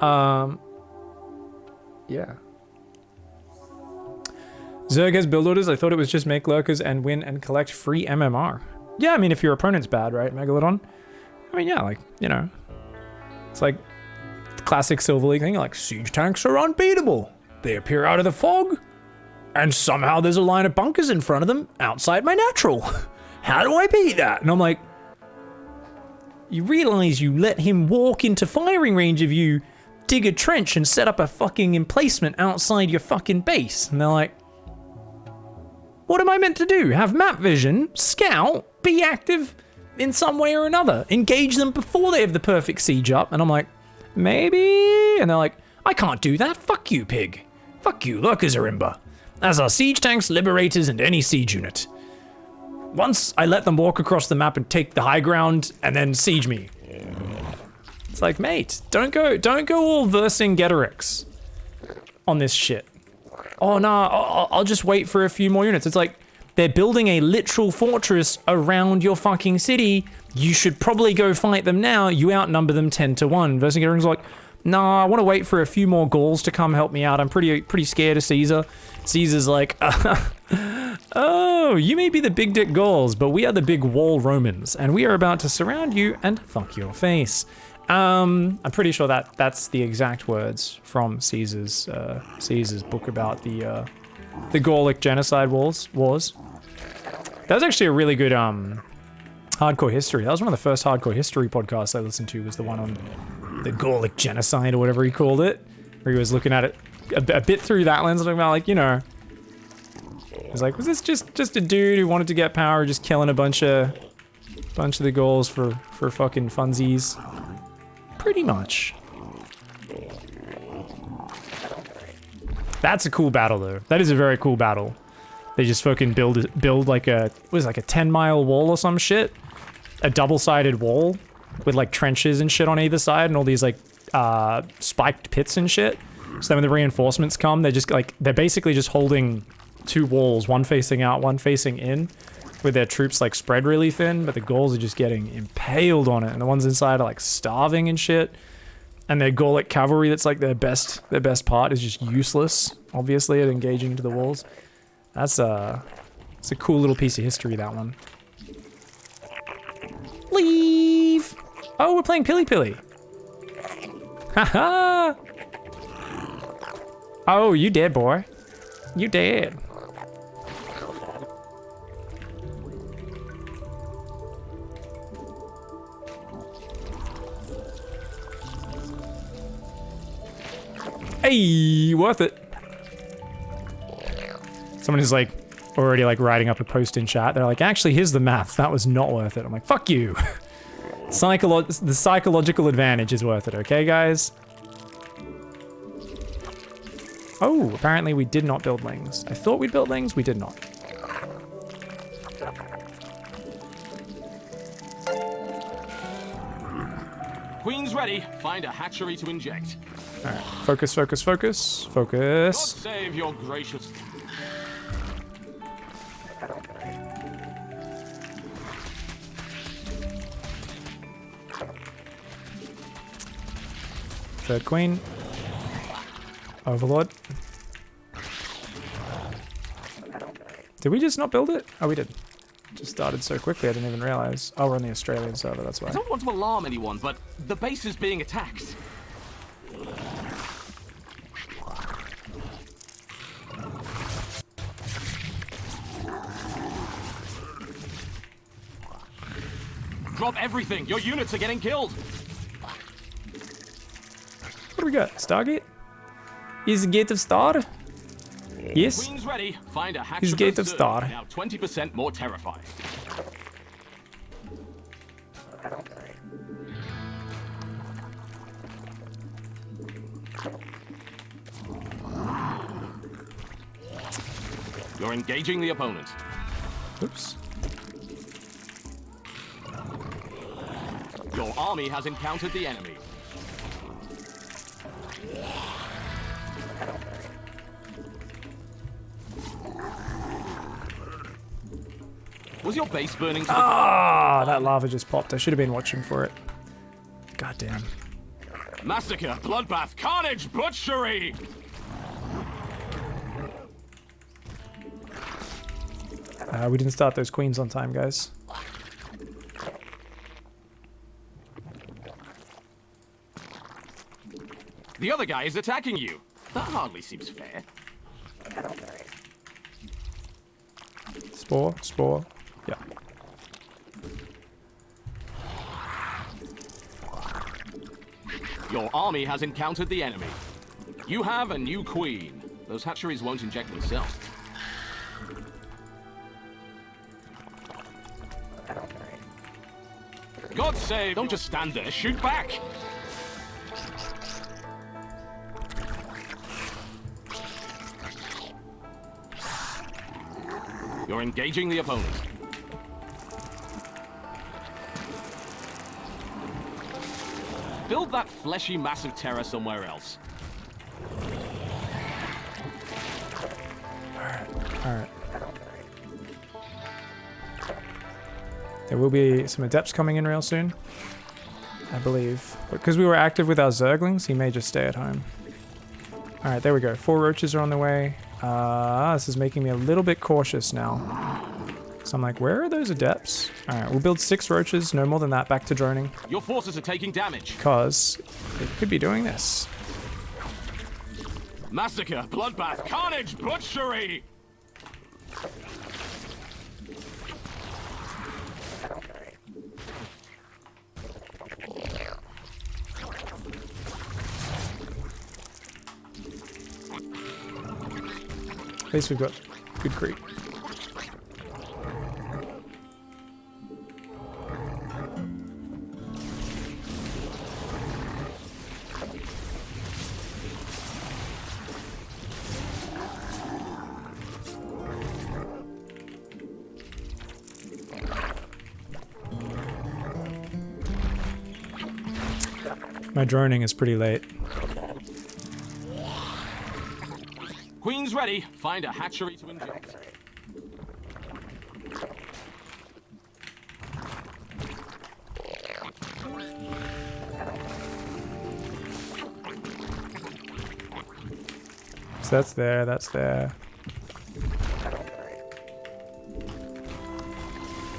Yeah. Zerg has build orders. I thought it was just make lurkers and win and collect free MMR. Yeah, I mean, if your opponent's bad, right, Megalodon? I mean, yeah, like, you know. It's like the classic Silver League thing, like, siege tanks are unbeatable. They appear out of the fog, and somehow there's a line of bunkers in front of them outside my natural. How do I beat that? And I'm like, you realize you let him walk into firing range of you, dig a trench, and set up a fucking emplacement outside your fucking base. And they're like, what am I meant to do? Have map vision, scout, be active in some way or another, engage them before they have the perfect siege up. And I'm like, maybe? And they're like, I can't do that. Fuck you, pig. Fuck you, Lurkers are imba. As are siege tanks, liberators, and any siege unit. Once I let them walk across the map and take the high ground and then siege me. It's like, mate, don't go all Vercingetorix on this shit. Oh, nah, I'll just wait for a few more units. It's like, they're building a literal fortress around your fucking city. You should probably go fight them now. You outnumber them 10 to 1. Vercingetorix's like, nah, I want to wait for a few more Gauls to come help me out. I'm pretty scared of Caesar. Caesar's like, oh, you may be the big dick Gauls, but we are the big wall Romans, and we are about to surround you and fuck your face. I'm pretty sure that's the exact words from Caesar's book about the Gallic genocide wars. That was actually a really good hardcore history. That was one of the first hardcore history podcasts I listened to. Was the one on the Gallic genocide or whatever he called it, where he was looking at it a bit through that lens, talking about, like, you know, he's like, was this just a dude who wanted to get power, just killing a bunch of the Gauls for fucking funsies? Pretty much. That's a cool battle, though. That is a very cool battle. They just fucking build like a 10-mile wall or some shit, a double-sided wall with like trenches and shit on either side, and all these like spiked pits and shit. So then when the reinforcements come, they're basically just holding two walls, one facing out, one facing in, with their troops like spread really thin, but the Gauls are just getting impaled on it, and the ones inside are like starving and shit. And their Gallic cavalry, that's like their best part, is just useless, obviously, at engaging into the walls. It's a cool little piece of history, that one. Leave! Oh, we're playing Pilly Pilly. Haha! Oh, you dead, boy. You dead. Hey, worth it. Someone is like already like writing up a post in chat. They're like, actually, here's the maths. That was not worth it. I'm like, fuck you. The psychological advantage is worth it, okay, guys? Oh, apparently we did not build lings. I thought we built lings, we did not. Queen's ready. Find a hatchery to inject. All right, focus, focus, focus, focus. God save your gracious. Third queen. Overlord. Did we just not build it? Oh, we did. Just started so quickly, I didn't even realize. Oh, we're on the Australian server, that's why. I don't want to alarm anyone, but the base is being attacked. Drop everything. Your units are getting killed. What do we got? Stargate? Is the Gate of Star? Yes. Queen's ready. Find a hatchery. Is Gate of Star. Now 20% more terrified. You're engaging the opponent. Oops. Your army has encountered the enemy. Was your base burning? Ah, that lava just popped. I should have been watching for it. God damn. Massacre, bloodbath, carnage, butchery! We didn't start those queens on time, guys. The other guy is attacking you. That hardly seems fair. Spore, spore. Yeah. Your army has encountered the enemy. You have a new queen. Those hatcheries won't inject themselves. God save, don't just stand there, shoot back! You're engaging the opponent. Build that fleshy mass of terror somewhere else. Alright. There will be some adepts coming in real soon, I believe. But because we were active with our Zerglings, he may just stay at home. Alright, there we go. 4 roaches are on the way. This is making me a little bit cautious now. So I'm like, where are those adepts? Alright, we'll build 6 roaches, no more than that, back to droning. Your forces are taking damage. Because it could be doing this. Massacre, bloodbath, carnage, butchery! At least we've got good creep. My droning is pretty late. Queen's ready. Find a hatchery to inject. So that's there, that's there.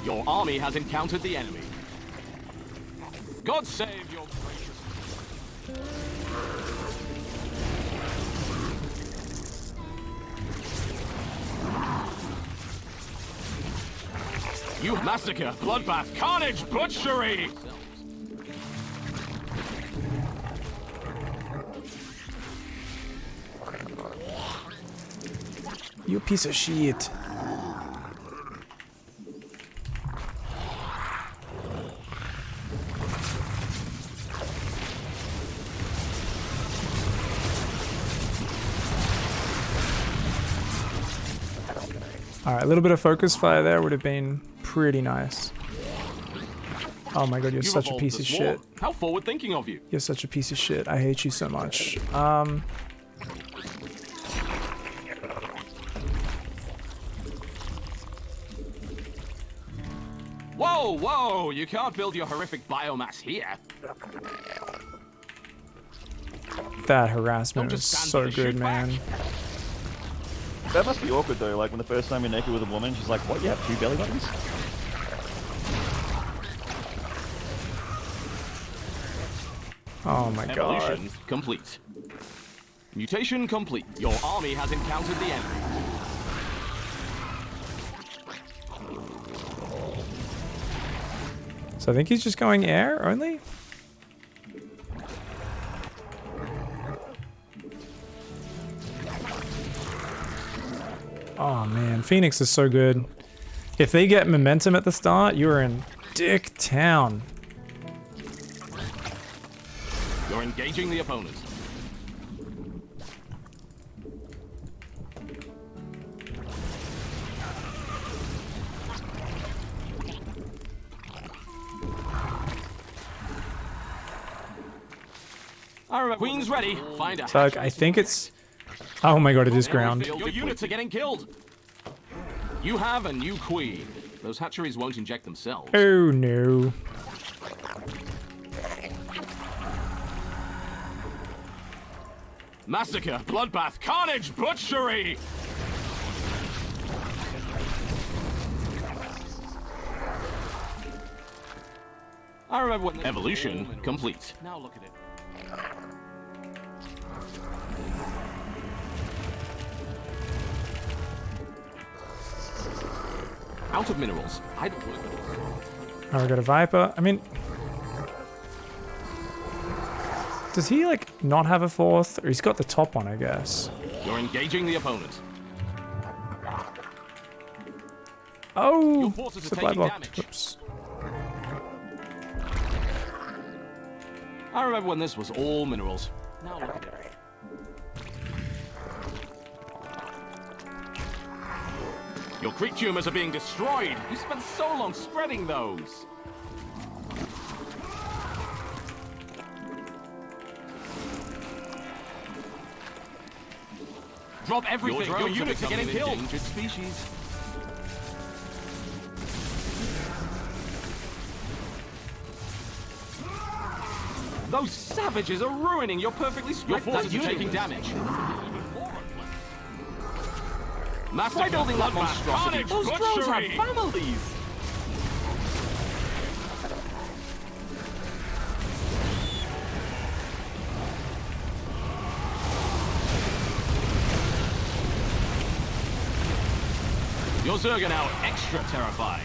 Your army has encountered the enemy. God save your gracious. You massacre, bloodbath, carnage, butchery! You piece of shit. Alright, a little bit of focus fire there would have been pretty nice. Oh my god, you're such a piece of shit. How forward thinking of you. You're such a piece of shit. I hate you so much. Whoa, whoa! You can't build your horrific biomass here. That harassment was so good, man. That must be awkward though, like when the first time you're naked with a woman, she's like, what, you have 2 belly buttons? Oh my god. Evolution complete. Mutation complete. Your army has encountered the enemy. So I think he's just going air only? Oh man, Phoenix is so good. If they get momentum at the start, you're in Dick Town. You're engaging the opponent. Queen's ready. Find a So I think it's... Oh my god, it is ground. Your units are getting killed. You have a new queen. Those hatcheries won't inject themselves. Oh no. Massacre, bloodbath, carnage, butchery! I remember when evolution complete. Now look at it. Out of minerals. I don't work. Now we got a Viper. I mean, does he like not have a fourth? Or he's got the top one, I guess. You're engaging the opponent. Oh, Your forces are supply taking block. damage. Whoops. I remember when this was all minerals. Now look at it. Your creep tumors are being destroyed. You spent so long spreading those. Drop everything. Your units are getting killed. Endangered species. Those savages are ruining your perfectly spread. Your forces are taking damage. Try building that monstrosity. Those drones have families. Your Zerg are now extra terrified.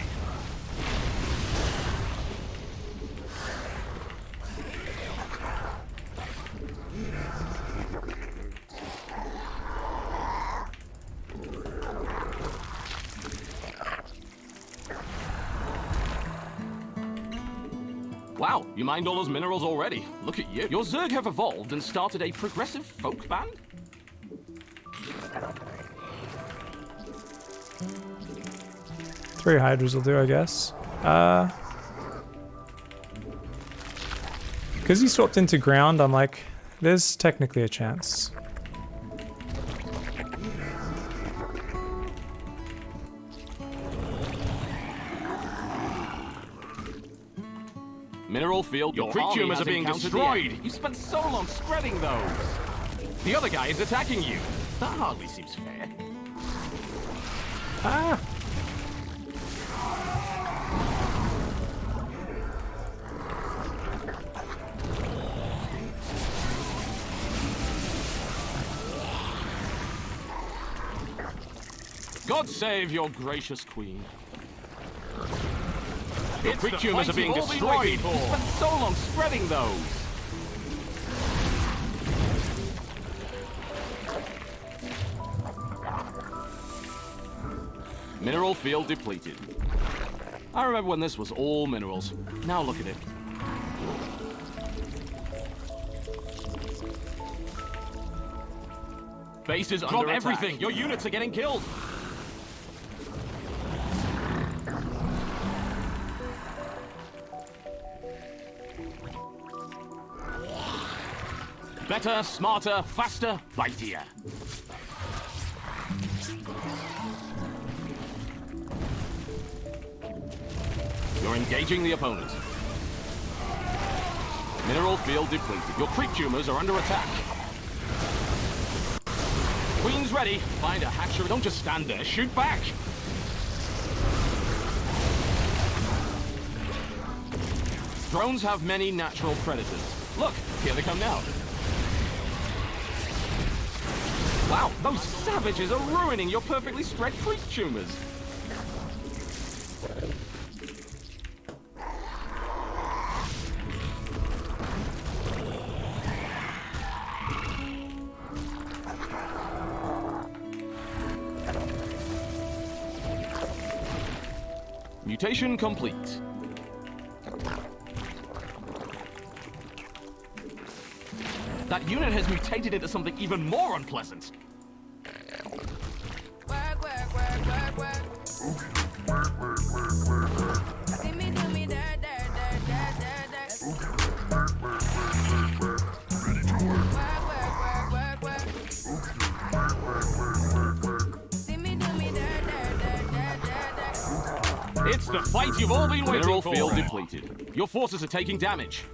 Wow, you mined all those minerals already. Look at you. Your Zerg have evolved and started a progressive folk band? 3 Hydras will do, I guess. Because he swapped into ground, I'm like, there's technically a chance. Mineral field. Your creep tumors are being destroyed. You spent so long spreading those. The other guy is attacking you. That hardly seems fair. Ah! God save your gracious queen. Your creep tumors are being destroyed. You spent so long spreading those. Mineral field depleted. I remember when this was all minerals. Now look at it. Base is under attack. Drop everything. Your units are getting killed. Better, smarter, faster, mightier. You're engaging the opponent. Mineral field depleted. Your creep tumors are under attack. Queen's ready. Find a hatchery. Don't just stand there. Shoot back. Drones have many natural predators. Look, here they come now. Wow, those savages are ruining your perfectly spread creep tumors. Mutation complete. That unit has mutated into something even more unpleasant. It's the fight you've all been waiting for. Mineral field depleted. Your forces are taking damage.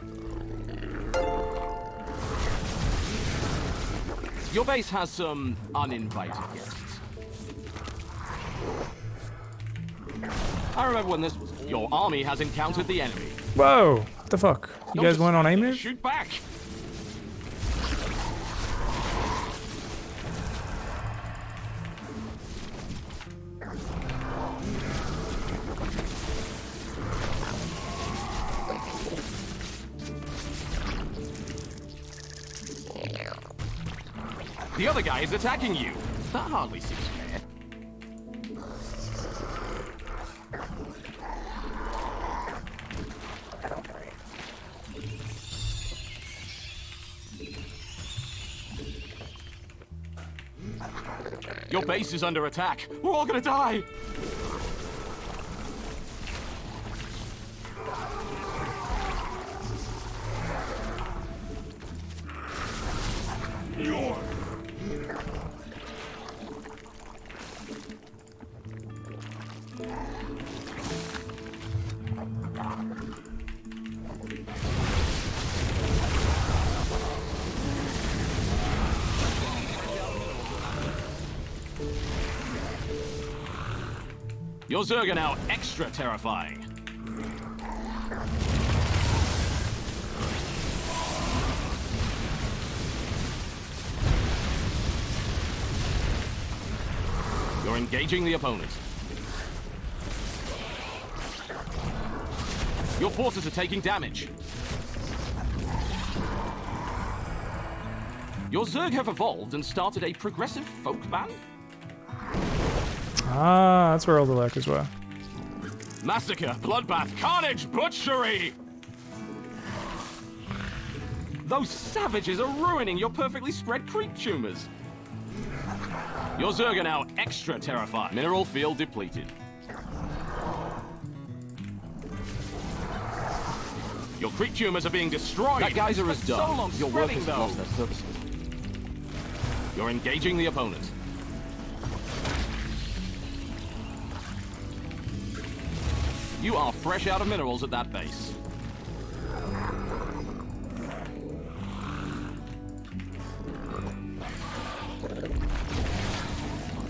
Your base has some uninvited guests. I remember when this was. Your army has encountered the enemy. Whoa! What the fuck? You guys weren't on aim move? Shoot back! The other guy is attacking you. That hardly seems fair. Your base is under attack. We're all gonna die. Your Zerg are now extra terrifying. You're engaging the opponent. Your forces are taking damage. Your Zerg have evolved and started a progressive folk band? Ah, that's where all the lurkers were. Massacre, bloodbath, carnage, butchery! Those savages are ruining your perfectly spread creep tumors. Your Zerg are now extra terrified. Mineral field depleted. Your creep tumors are being destroyed. That Geyser is So done. long Your spreading workers have lost those. their services. You're engaging the opponent. You are fresh out of minerals at that base.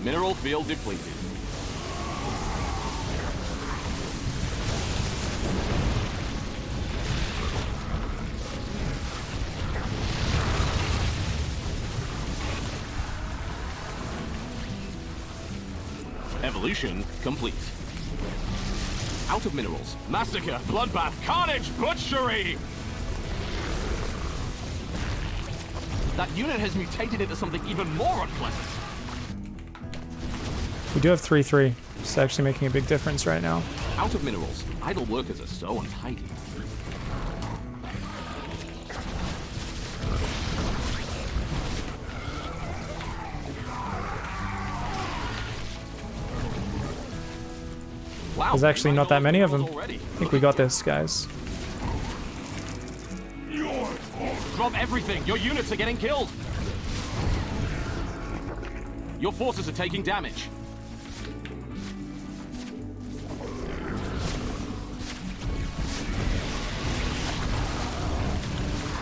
Mineral field depleted. Evolution complete. Out of minerals. Massacre, bloodbath, carnage, butchery! That unit has mutated into something even more unpleasant. We do have 3-3. It's actually making a big difference right now. Out of minerals. Idle workers are so untidy. Wow, There's actually not that many of them. already. I think we got this, guys. Drop everything. Your units are getting killed. Your forces are taking damage.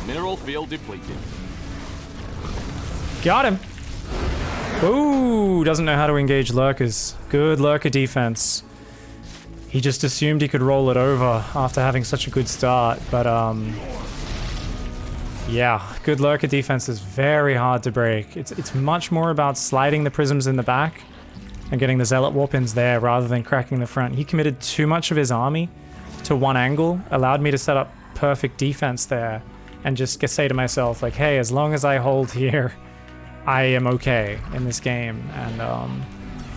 Mineral field depleted. Got him. Ooh, doesn't know how to engage lurkers. Good lurker defense. He just assumed he could roll it over after having such a good start, but yeah, good lurker defense is very hard to break. It's much more about sliding the prisms in the back and getting the zealot warp-ins there rather than cracking the front. He committed too much of his army to one angle, allowed me to set up perfect defense there and just say to myself, like, hey, as long as I hold here, I am okay in this game. And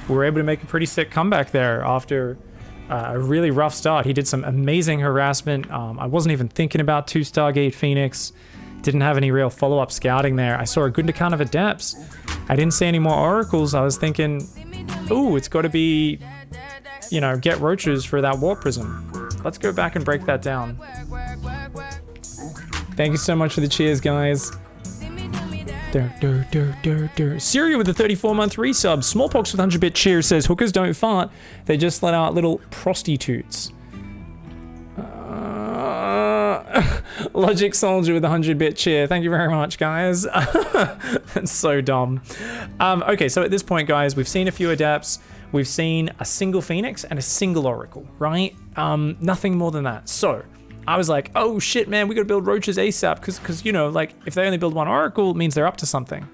we were able to make a pretty sick comeback there after a really rough start. He did some amazing harassment. I wasn't even thinking about 2 Stargate Phoenix. Didn't have any real follow-up scouting there. I saw a good account of Adepts. I didn't see any more Oracles. I was thinking, ooh, it's got to be, you know, get roaches for that Warp Prism. Let's go back and break that down. Thank you so much for the cheers, guys. Syria with the 34-month resub. Smallpox with 100-bit cheers says, hookers don't fart. They just let out little prostitutes. Logic Soldier with 100-bit cheer. Thank you very much, guys. That's so dumb. Okay, so at this point, guys, we've seen a few Adepts. We've seen a single Phoenix and a single Oracle, right? Nothing more than that. So I was like, oh shit, man, we gotta build Roaches ASAP, because you know, like, if they only build one Oracle, it means they're up to something.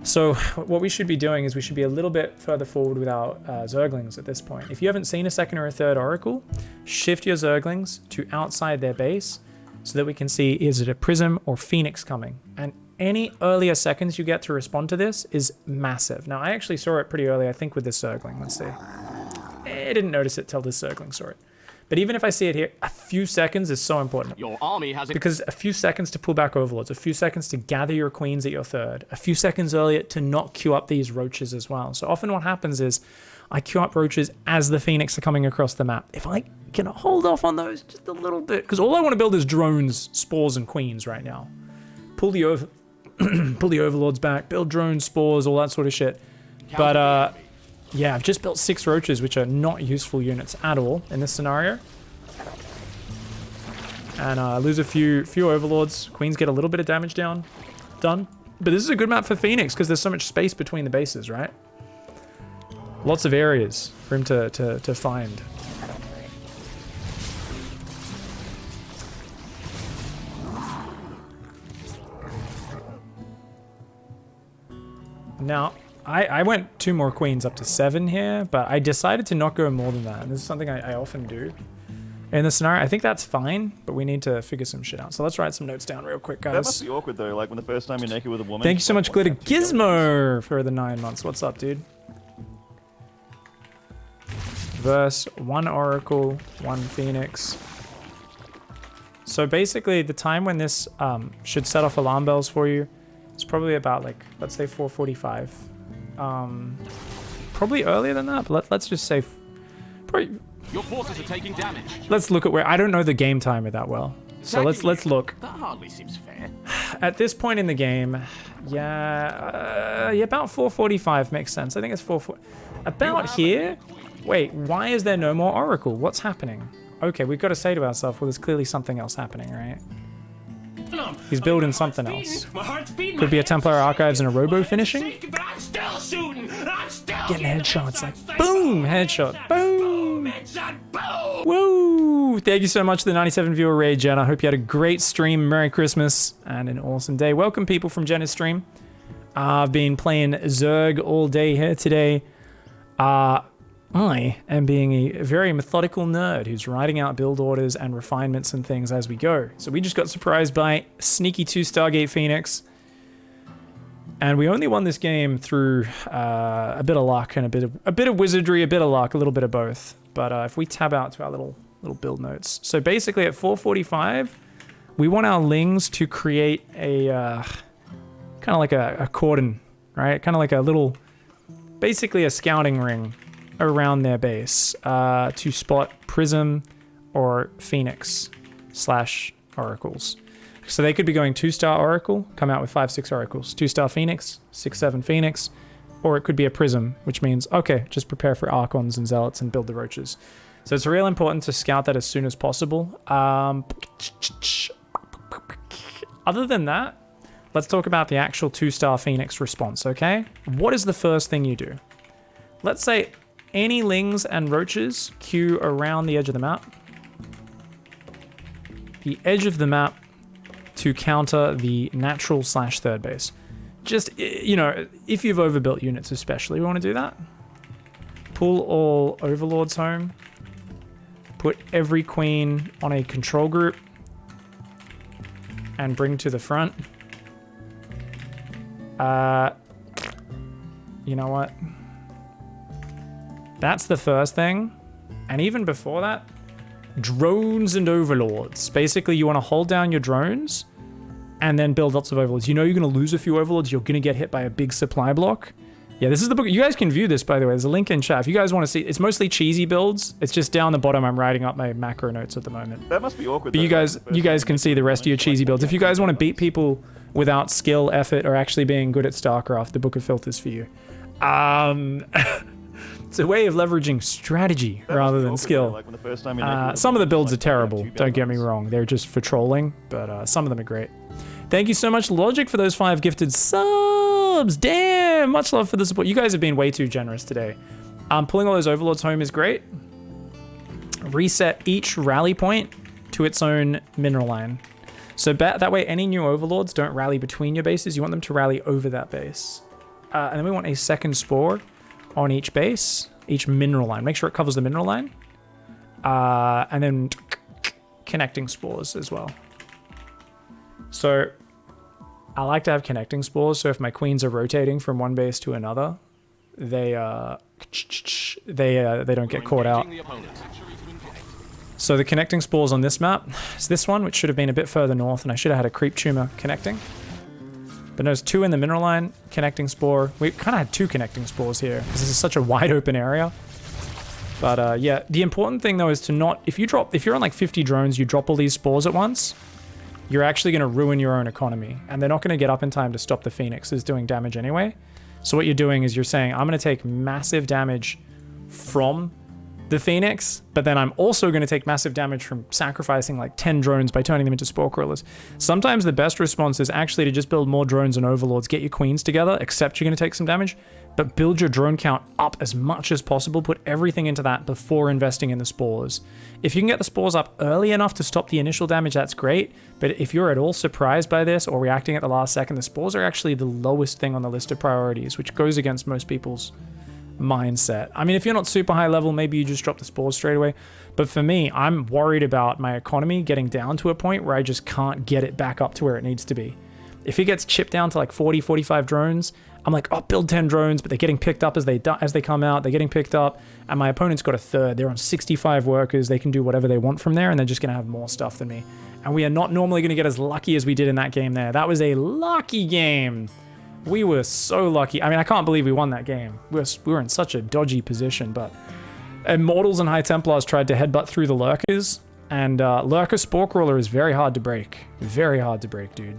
So what we should be doing is we should be a little bit further forward with our Zerglings at this point. If you haven't seen a second or a third Oracle, shift your Zerglings to outside their base so that we can see, is it a Prism or Phoenix coming? And any earlier seconds you get to respond to this is massive. Now, I actually saw it pretty early, I think, with this Zergling. Let's see. I didn't notice it till this Zergling saw it. But even if I see it here, a few seconds is so important. Your army has because a few seconds to pull back Overlords, a few seconds to gather your Queens at your third, a few seconds earlier to not queue up these Roaches as well. So often what happens is I queue up Roaches as the Phoenix are coming across the map. If I can hold off on those just a little bit, because all I want to build is drones, spores, and Queens right now. Pull the Overlords back, build drones, spores, all that sort of shit. But yeah, I've just built 6 Roaches, which are not useful units at all in this scenario. And lose a few Overlords. Queens get a little bit of damage done. But this is a good map for Phoenix because there's so much space between the bases, right? Lots of areas for him to find. Now, I went 2 more Queens up to 7 here, but I decided to not go more than that. And this is something I often do in this scenario. I think that's fine, but we need to figure some shit out. So let's write some notes down real quick, guys. That must be awkward though, like when the first time you're naked with a woman. Thank you so much, Glitter Gizmo, for the 9 months. What's up, dude? Verse 1 Oracle, 1 Phoenix. So basically, the time when this should set off alarm bells for you is probably about, like, let's say 4:45. Probably earlier than that, but let's just say probably. Your forces are taking damage. Let's look at where I don't know the game timer that well, so let's look. That hardly seems fair. At this point in the game, yeah, about 4:45 makes sense. I think it's 4:40. About here. Wait, why is there no more Oracle? What's happening? Okay, we've got to say to ourselves, well, there's clearly something else happening, right? He's building something else. Could be a Templar Archives and a Robo finishing. Getting headshots, like boom, headshot, boom. Woo! Thank you so much to the 97 viewer raid, Jen. I hope you had a great stream. Merry Christmas and an awesome day. Welcome, people from Jenna's stream. I've been playing Zerg all day here today. I am being a very methodical nerd who's writing out build orders and refinements and things as we go. So we just got surprised by sneaky 2 Stargate Phoenix. And we only won this game through a bit of luck and a bit of wizardry, a bit of luck, a little bit of both. But if we tab out to our little build notes. So basically at 4:45, we want our Lings to create a kind of like a cordon, right? Kind of like a little, basically a scouting ring around their base to spot Prism or Phoenix / Oracles. So they could be going 2-star Oracle, come out with 5-6 Oracles, 2-star Phoenix, 6-7 Phoenix, or it could be a Prism, which means, okay, just prepare for Archons and Zealots and build the Roaches. So it's real important to scout that as soon as possible. Other than that, let's talk about the actual 2-star Phoenix response, okay? What is the first thing you do? Let's say any Lings and Roaches queue around the edge of the map. The edge of the map to counter the natural / third base. Just, you know, if you've overbuilt units especially, we want to do that. Pull all Overlords home. Put every Queen on a control group. And bring to the front. You know what? That's the first thing. And even before that, drones and Overlords. Basically, you want to hold down your drones and then build lots of Overlords. You know you're going to lose a few Overlords. You're going to get hit by a big supply block. Yeah, this is the book. You guys can view this, by the way. There's a link in chat. If you guys want to see, it's mostly cheesy builds. It's just down the bottom. I'm writing up my macro notes at the moment. That must be awkward. But you guys can see the rest of your cheesy builds. If you guys want to beat people without skill, effort, or actually being good at StarCraft, the Book of Filth is for you. It's a way of leveraging strategy That rather must be than awkward, though, skill. Like when the first time you're naked with a Some of the woman, builds are like, why do you have terrible, two belly don't get me buttons? wrong. They're just for trolling, but some of them are great. Thank you so much, Logic, for those 5 gifted subs. Damn, much love for the support. You guys have been way too generous today. Pulling all those overlords home is great. Reset each rally point to its own mineral line. So that way any new overlords don't rally between your bases. You want them to rally over that base. And then we want a second spore on each base, each mineral line. Make sure it covers the mineral line. And then connecting spores as well. So I like to have connecting spores, so if my queens are rotating from one base to another, they don't get caught out. So the connecting spores on this map is this one, which should have been a bit further north, and I should have had a creep tumor connecting. But there's 2 in the mineral line, connecting spore. We kind of had 2 connecting spores here, because this is such a wide open area. But yeah, the important thing though is to not, if you're on like 50 drones, you drop all these spores at once, you're actually going to ruin your own economy, and they're not going to get up in time to stop the Phoenixes doing damage anyway. So what you're doing is you're saying, I'm going to take massive damage from the Phoenix, but then I'm also going to take massive damage from sacrificing like 10 drones by turning them into spore crawlers. Sometimes the best response is actually to just build more drones and overlords, get your queens together, accept you're going to take some damage, but build your drone count up as much as possible, put everything into that before investing in the spores. If you can get the spores up early enough to stop the initial damage, that's great, but if you're at all surprised by this or reacting at the last second, the spores are actually the lowest thing on the list of priorities, which goes against most people's mindset. I mean, if you're not super high level, maybe you just drop the spores straight away, but for me, I'm worried about my economy getting down to a point where I just can't get it back up to where it needs to be. If it gets chipped down to like 40, 45 drones, I'm like, oh, build 10 drones, but they're getting picked up as they come out. They're getting picked up, and my opponent's got a third. They're on 65 workers. They can do whatever they want from there, and they're just going to have more stuff than me. And we are not normally going to get as lucky as we did in that game there. That was a lucky game. We were so lucky. I mean, I can't believe we won that game. We were in such a dodgy position, but Immortals and High Templars tried to headbutt through the Lurkers, and Lurker Spore Crawler is very hard to break. Very hard to break, dude.